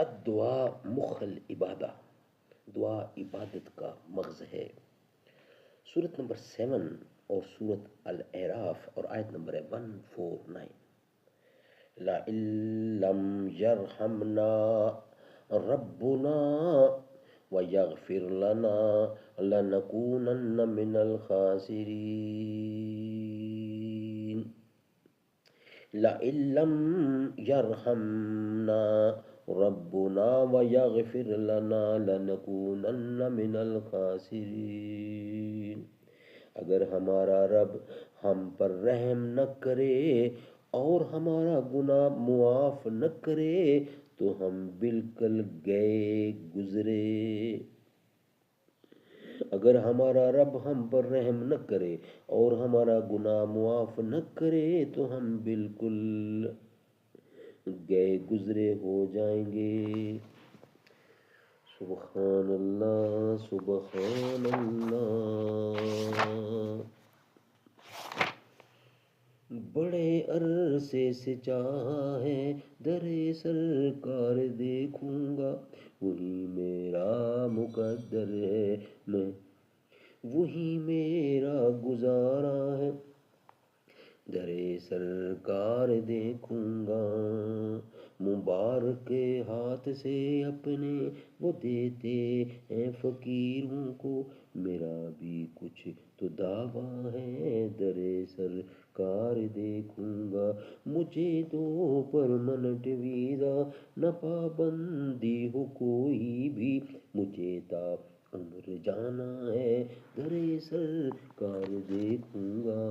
الدعا مخ العبادہ، دعا عبادت کا مغز ہے۔ سورت نمبر 7 اور سورت الاعراف اور آیت نمبر ہے 149۔ لَئِن لَّمْ يَرْحَمْنَا رَبُّنَا وَيَغْفِرْ لَنَا لَنَكُونَنَّ مِنَ الْخَاسِرِينَ۔ لَئِن لَّمْ يَرْحَمْنَا رَبُّنَا وَيَغْفِرْ لَنَا لَنَكُونَنَّ مِنَ الْخَاسِرِينَ۔ اگر ہمارا رب ہم پر رحم نہ کرے اور ہمارا گناہ معاف نہ کرے تو ہم بالکل گئے گزرے۔ اگر ہمارا رب ہم پر رحم نہ کرے اور ہمارا گناہ معاف نہ کرے تو ہم بالکل گئے گزرے ہو جائیں گے۔ سبحان اللہ، سبحان اللہ۔ بڑے عرصے سے چاہے در سرکار دیکھوں گا، وہی میرا مقدر ہے، میں وہی میرا گزارا ہے، در سرکار دیکھوں گا۔ مبارک ہاتھ سے اپنے وہ دیتے ہیں فقیروں کو، میرا بھی کچھ تو دعویٰ ہے، در سرکار دیکھوں گا۔ مجھے تو پرمنٹ ویزا نہ پابندی ہو کوئی بھی، مجھے تا عمر جانا ہے، در سرکار دیکھوں گا۔